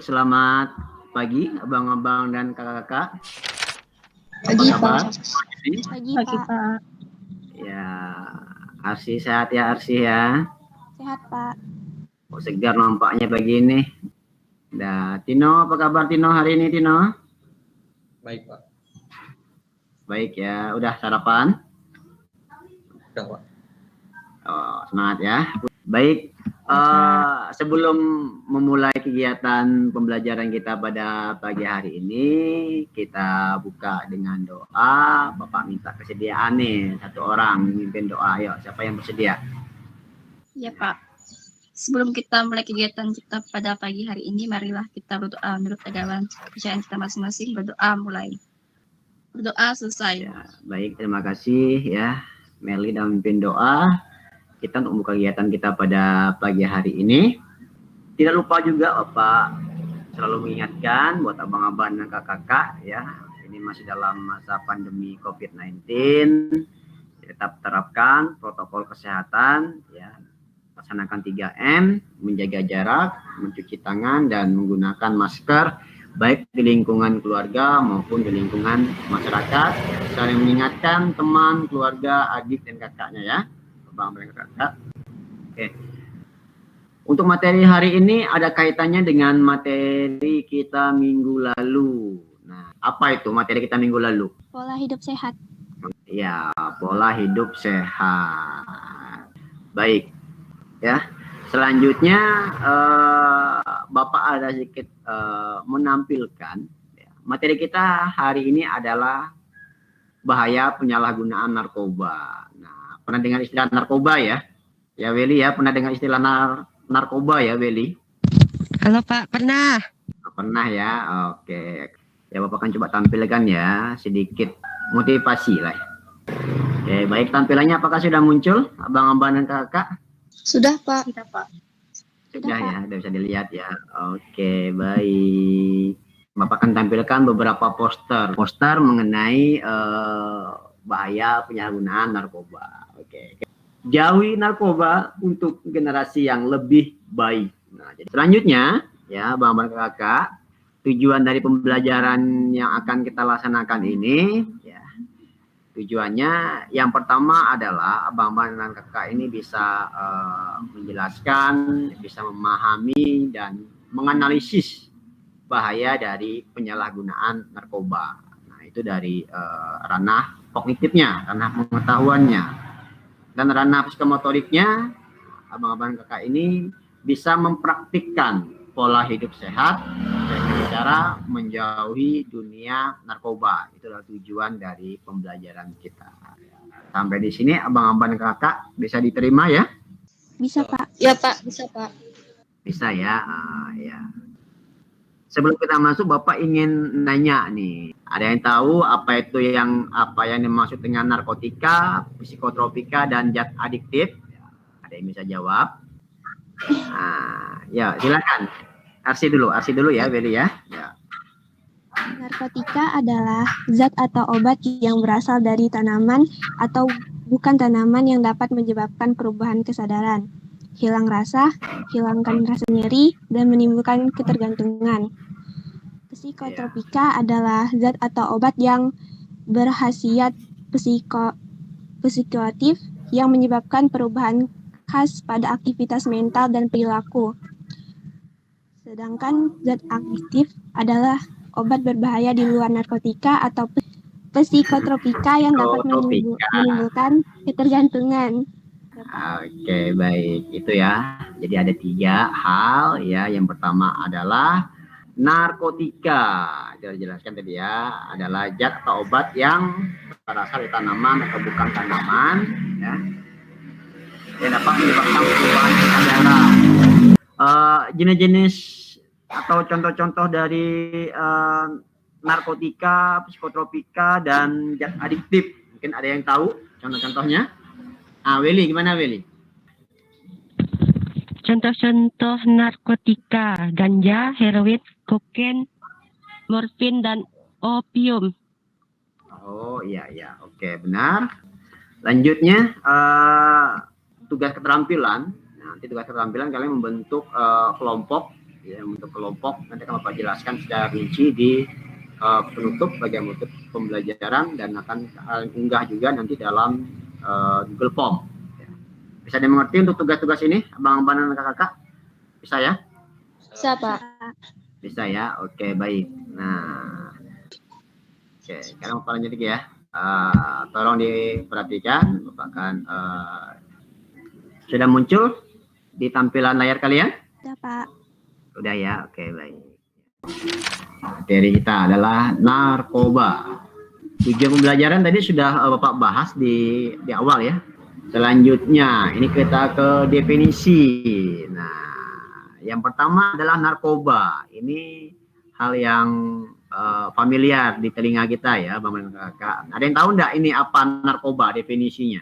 Baik, selamat pagi abang-abang dan kakak-kakak. Pagi, Apa kabar? Pagi, Pak. Ya, Arsi sehat ya Arsi ya. Sehat, Pak. Kok segar nampaknya pagi ini. Tino, apa kabar Tino hari ini Tino? Baik, Pak. Baik ya, udah sarapan? Udah, Pak. Oh, semangat ya. Baik, sebelum memulai kegiatan pembelajaran kita pada pagi hari ini, kita buka dengan doa. Bapak minta kesediaan nih, satu orang memimpin doa. Ayo, siapa yang bersedia? Ya, Pak. Sebelum kita mulai kegiatan kita pada pagi hari ini, marilah kita berdoa menurut agama kepercayaan kita masing-masing. Berdoa mulai. Berdoa selesai. Ya, baik, terima kasih ya Meli dan memimpin doa. Kita untuk membuka kegiatan kita pada pagi hari ini. Tidak lupa juga Bapak selalu mengingatkan buat abang-abang dan kakak-kakak ya, ini masih dalam masa pandemi COVID-19. Tetap terapkan protokol kesehatan ya. Laksanakan 3M, menjaga jarak, mencuci tangan dan menggunakan masker baik di lingkungan keluarga maupun di lingkungan masyarakat. Saling mengingatkan teman, keluarga, adik dan kakaknya ya. Abang dan kakak. Oke. Untuk materi hari ini ada kaitannya dengan materi kita minggu lalu. Nah, apa itu materi kita minggu lalu? Pola hidup sehat. Ya, pola hidup sehat. Baik. Ya. Selanjutnya Bapak ada sedikit menampilkan ya. Materi kita hari ini adalah bahaya penyalahgunaan narkoba. Nah, pernah dengar istilah narkoba ya? Ya Weli ya, pernah dengar istilah narkoba ya Weli? Halo Pak, pernah. Pernah ya, oke. Ya Bapak akan coba tampilkan ya, sedikit motivasi lah. Oke, baik, tampilannya apakah sudah muncul abang-abang dan kakak? Sudah, Pak. Sudah, Pak. Sudah ya, sudah bisa dilihat ya. Oke, baik. Bapak akan tampilkan beberapa poster mengenai bahaya penyalahgunaan narkoba. Oke. Jauhi narkoba untuk generasi yang lebih baik. Nah, jadi selanjutnya ya, Bang Kakak, tujuan dari pembelajaran yang akan kita laksanakan ini ya, tujuannya yang pertama adalah abang-abang dan kakak ini bisa menjelaskan, bisa memahami dan menganalisis bahaya dari penyalahgunaan narkoba. Nah, itu dari ranah kognitifnya, ranah pengetahuannya. Dan ranah psikomotoriknya, abang-abang kakak ini bisa mempraktikkan pola hidup sehat dengan cara menjauhi dunia narkoba. Itulah tujuan dari pembelajaran kita. Sampai di sini abang-abang kakak bisa diterima ya? Bisa, Pak. Ya, Pak. Bisa, Pak. Bisa ya. Ya. Sebelum kita masuk, Bapak ingin nanya nih. Ada yang tahu apa yang dimaksud dengan narkotika, psikotropika, dan zat adiktif? Ada yang bisa jawab? Nah, ya silakan. Arsi dulu ya, Beli ya. Ya. Narkotika adalah zat atau obat yang berasal dari tanaman atau bukan tanaman yang dapat menyebabkan perubahan kesadaran, hilang rasa, hilangkan rasa nyeri, dan menimbulkan ketergantungan. Psikotropika adalah zat atau obat yang berkhasiat psikoaktif yang menyebabkan perubahan khas pada aktivitas mental dan perilaku. Sedangkan zat aktif adalah obat berbahaya di luar narkotika atau psikotropika yang dapat menimbulkan ketergantungan. Oke, baik. Itu ya. Jadi ada 3 hal ya. Yang pertama adalah narkotika. Kita jelaskan tadi ya, adalah zat atau obat yang berasal dari tanaman atau bukan tanaman ya. Yang dapat menyebabkan perubahan kesadaran. Jenis-jenis atau contoh-contoh dari narkotika, psikotropika, dan zat adiktif. Mungkin ada yang tahu contoh-contohnya? Weli, gimana Weli? Contoh-contoh narkotika, ganja, heroin, kokain, morfin, dan opium. Oh iya, oke, benar. Lanjutnya, tugas keterampilan. Nanti tugas keterampilan kalian membentuk kelompok ya, untuk kelompok nanti akan Bapak jelaskan secara rinci di penutup bagian penutup pembelajaran dan akan unggah juga nanti dalam Google Form. Bisa dimengerti untuk tugas-tugas ini, abang-abang dan kakak-kakak? Bisa ya? Bisa, Pak. Bisa ya, oke baik. Nah, oke, sekarang Bapak lanjut lagi ya. Tolong diperhatikan, Bapak akan sudah muncul di tampilan layar kalian? Sudah, Pak. Udah ya, oke baik. Materi kita adalah narkoba. Tujuan pembelajaran tadi sudah Bapak bahas di awal ya. Selanjutnya, ini kita ke definisi. Nah, yang pertama adalah narkoba. Ini hal yang familiar di telinga kita ya, Bang dan Kakak. Ada yang tahu enggak ini apa narkoba definisinya?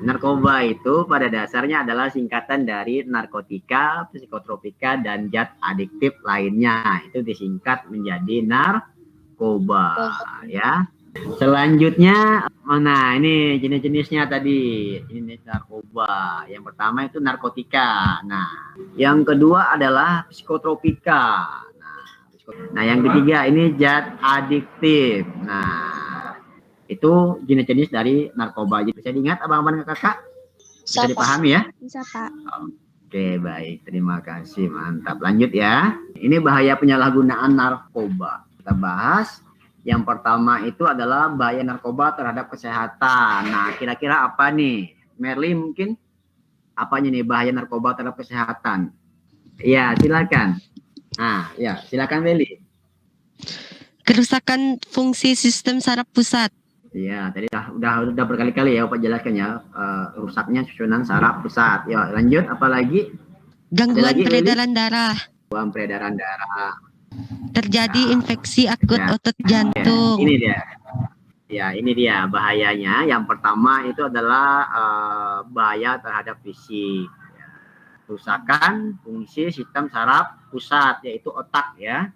Narkoba itu pada dasarnya adalah singkatan dari narkotika, psikotropika, dan zat adiktif lainnya. Itu disingkat menjadi narkoba ya. Selanjutnya, mana ini jenis-jenisnya tadi, jenis narkoba. Yang pertama itu narkotika. Nah, yang kedua adalah psikotropika. Nah, yang ketiga ini zat adiktif. Nah, itu jenis-jenis dari narkoba. Bisa diingat abang-abang kakak? Bisa dipahami ya? Bisa, Pak. Oke, baik. Terima kasih. Mantap. Lanjut ya. Ini bahaya penyalahgunaan narkoba. Kita bahas. Yang pertama itu adalah bahaya narkoba terhadap kesehatan. Nah, kira-kira apa nih? Merly mungkin? Apanya nih bahaya narkoba terhadap kesehatan? Ya, silakan. Nah, ya, silakan Merly. Kerusakan fungsi sistem saraf pusat. Ya, tadi udah berkali-kali ya Pak jelaskan ya, rusaknya susunan saraf pusat. Ya, lanjut apalagi? Gangguan peredaran darah. Gangguan peredaran darah. Terjadi infeksi akut Ya. otot jantung. Ini dia. Ya, ini dia bahayanya. Yang pertama itu adalah bahaya terhadap fisik. Ya. Kerusakan fungsi sistem saraf pusat, yaitu otak ya.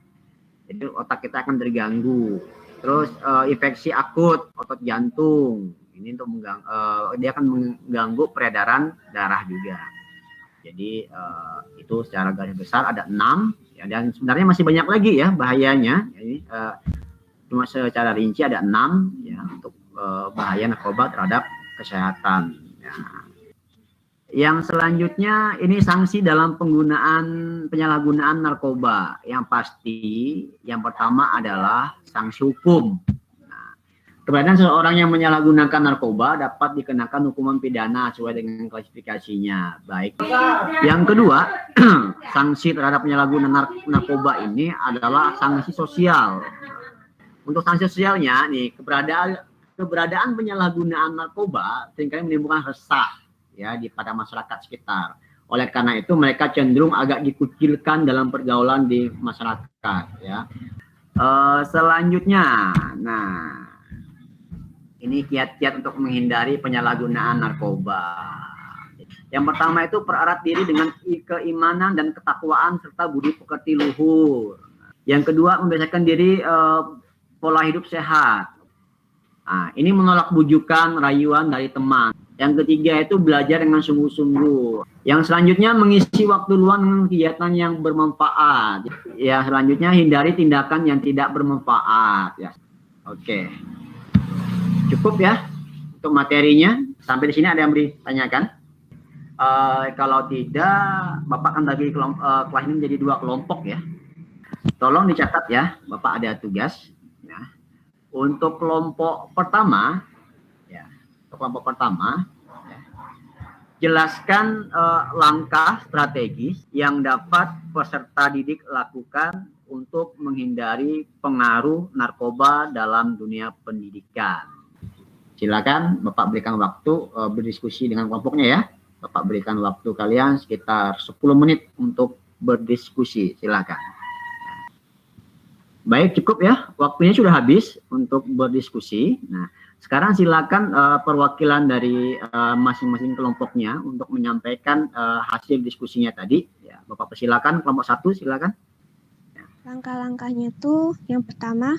Jadi otak kita akan terganggu. Terus infeksi akut otot jantung. Ini untuk dia akan mengganggu peredaran darah juga. Jadi itu secara garis besar ada 6 ya, dan sebenarnya masih banyak lagi ya bahayanya. Jadi cuma secara rinci ada 6 ya untuk bahaya narkoba terhadap kesehatan. Ya. Yang selanjutnya ini sanksi dalam penyalahgunaan narkoba. Yang pasti yang pertama adalah sanksi hukum. Keberadaan seseorang yang menyalahgunakan narkoba dapat dikenakan hukuman pidana sesuai dengan klasifikasinya. Baik. Yang kedua, sanksi terhadap penyalahgunaan narkoba ini adalah sanksi sosial. Untuk sanksi sosialnya, nih keberadaan penyalahgunaan narkoba seringkali menimbulkan resah ya pada masyarakat sekitar. Oleh karena itu mereka cenderung agak dikucilkan dalam pergaulan di masyarakat. Ya. Selanjutnya, nah. Ini kiat-kiat untuk menghindari penyalahgunaan narkoba. Yang pertama itu pererat diri dengan keimanan dan ketakwaan serta budi pekerti luhur. Yang kedua membiasakan diri pola hidup sehat. Nah, ini menolak bujukan, rayuan dari teman. Yang ketiga itu belajar dengan sungguh-sungguh. Yang selanjutnya mengisi waktu luang dengan kegiatan yang bermanfaat. Ya, selanjutnya hindari tindakan yang tidak bermanfaat. Ya, oke. Cukup ya untuk materinya. Sampai di sini ada yang ditanyakan? Kalau tidak, Bapak akan bagi kelas ini menjadi 2 kelompok ya. Tolong dicatat ya, Bapak ada tugas. Ya. Untuk kelompok pertama, ya, jelaskan langkah strategis yang dapat peserta didik lakukan untuk menghindari pengaruh narkoba dalam dunia pendidikan. Silakan Bapak berikan waktu berdiskusi dengan kelompoknya ya. Bapak berikan waktu kalian sekitar 10 menit untuk berdiskusi. Silakan. Baik, cukup ya. Waktunya sudah habis untuk berdiskusi. Nah, sekarang silakan perwakilan dari masing-masing kelompoknya untuk menyampaikan hasil diskusinya tadi. Ya, Bapak persilakan kelompok 1, silakan. Langkah-langkahnya tuh yang pertama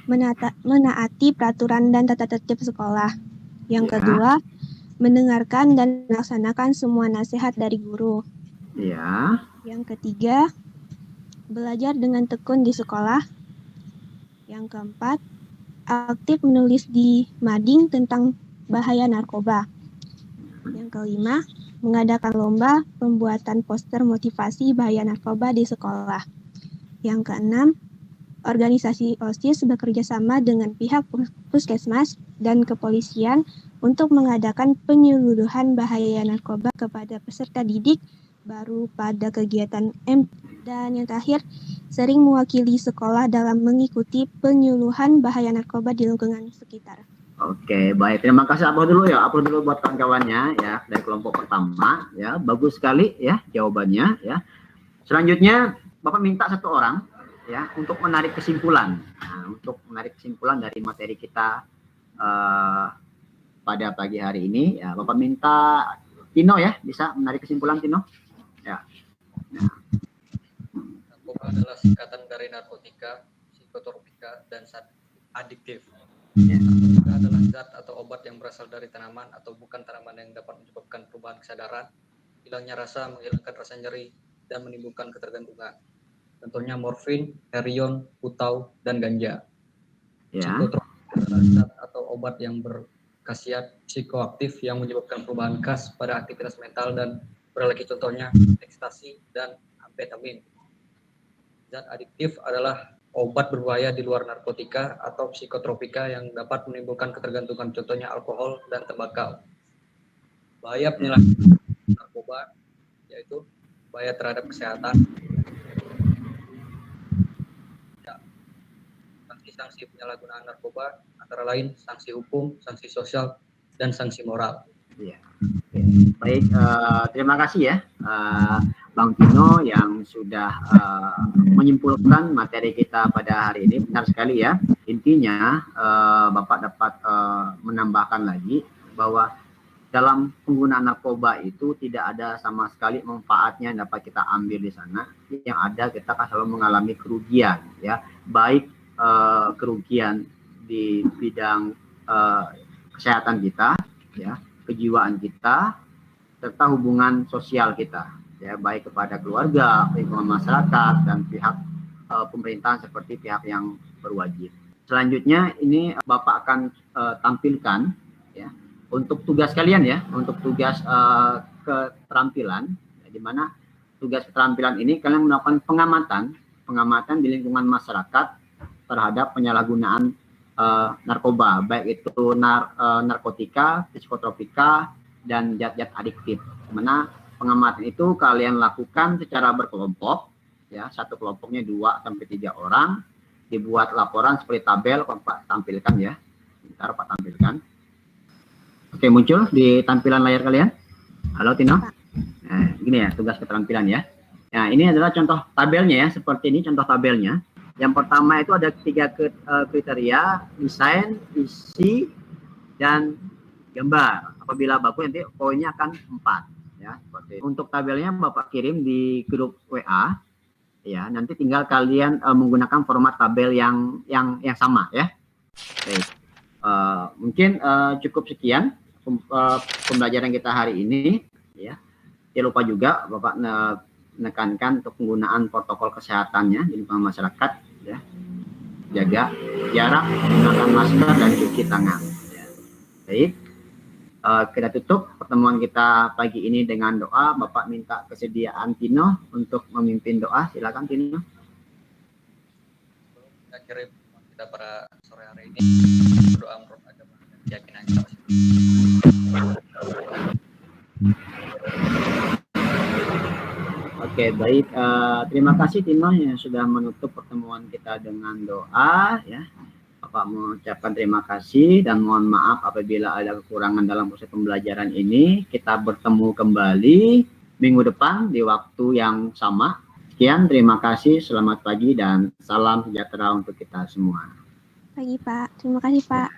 menaati peraturan dan tata tertib sekolah. Yang kedua, mendengarkan dan melaksanakan semua nasihat dari guru. Ya. Yang ketiga, belajar dengan tekun di sekolah. Yang keempat, aktif menulis di mading tentang bahaya narkoba. Yang kelima, mengadakan lomba pembuatan poster motivasi bahaya narkoba di sekolah. Yang keenam, organisasi OSIS bekerja sama dengan pihak puskesmas dan kepolisian untuk mengadakan penyuluhan bahaya narkoba kepada peserta didik baru pada kegiatan M. Dan yang terakhir, sering mewakili sekolah dalam mengikuti penyuluhan bahaya narkoba di lingkungan sekitar. Oke, baik. Terima kasih. Upload dulu buat kawan-kawannya ya dari kelompok pertama ya. Bagus sekali ya jawabannya ya. Selanjutnya Bapak minta satu orang ya untuk menarik kesimpulan. Nah, untuk menarik kesimpulan dari materi kita pada pagi hari ini ya. Bapak minta Tino ya, bisa menarik kesimpulan Tino? Ya. Narkoba adalah singkatan dari narkotika, psikotropika, dan adiktif. Ya. Narkotika adalah zat atau obat yang berasal dari tanaman atau bukan tanaman yang dapat menyebabkan perubahan kesadaran, hilangnya rasa, menghilangkan rasa nyeri, dan menimbulkan ketergantungan. Contohnya morfin, heroin, putau, dan ganja. Ya. Psikotropika adalah zat atau obat yang berkhasiat psikoaktif yang menyebabkan perubahan khas pada aktivitas mental dan berlagi, contohnya ekstasi dan amfetamin. Zat adiktif adalah obat berbahaya di luar narkotika atau psikotropika yang dapat menimbulkan ketergantungan, contohnya alkohol dan tembakau. Bahaya penyalahgunaan narkoba yaitu bahaya terhadap kesehatan. Sanksi penyalahgunaan narkoba antara lain sanksi hukum, sanksi sosial, dan sanksi moral. Ya. Baik, terima kasih ya Bang Tino yang sudah menyimpulkan materi kita pada hari ini. Benar sekali ya. Intinya Bapak dapat menambahkan lagi bahwa dalam penggunaan narkoba itu tidak ada sama sekali manfaatnya yang dapat kita ambil di sana. Yang ada kita akan selalu mengalami kerugian ya, baik kerugian di bidang kesehatan kita ya, kejiwaan kita, serta hubungan sosial kita ya, baik kepada keluarga, lingkungan masyarakat, dan pihak pemerintahan seperti pihak yang berwajib. Selanjutnya ini Bapak akan tampilkan ya untuk tugas kalian ya, untuk tugas keterampilan ya, di mana tugas keterampilan ini kalian melakukan pengamatan di lingkungan masyarakat terhadap penyalahgunaan narkoba, baik itu narkotika, psikotropika, dan zat-zat adiktif. Dimana pengamatan itu kalian lakukan secara berkelompok, ya, satu kelompoknya 2 sampai 3 orang, dibuat laporan seperti tabel. Pak tampilkan ya, bentar Pak tampilkan. Oke, muncul di tampilan layar kalian. Halo Tino. Nah, gini ya tugas keterampilan ya. Nah, ini adalah contoh tabelnya ya, seperti ini contoh tabelnya. Yang pertama itu ada 3 kriteria, desain, isi, dan gambar. Apabila bagus nanti poinnya akan 4 ya. Seperti itu. Untuk tabelnya Bapak kirim di grup WA ya. Nanti tinggal kalian menggunakan format tabel yang sama ya. Baik. Mungkin cukup sekian pembelajaran kita hari ini ya. Jangan lupa juga Bapak menekankan untuk penggunaan protokol kesehatannya di lingkungan masyarakat ya, jaga jarak, menggunakan masker, dan cuci tangan ya. Baik, kita tutup pertemuan kita pagi ini dengan doa. Bapak minta kesediaan Tino untuk memimpin doa. Silakan Tino. Akhirnya kita pada sore hari ini berdoa menurut agama dan keyakinan kita. Oke, baik. Terima kasih Tino yang sudah menutup pertemuan kita dengan doa ya. Bapak mengucapkan terima kasih dan mohon maaf apabila ada kekurangan dalam proses pembelajaran ini. Kita bertemu kembali minggu depan di waktu yang sama. Sekian, terima kasih, selamat pagi dan salam sejahtera untuk kita semua. Pagi Pak, terima kasih Pak.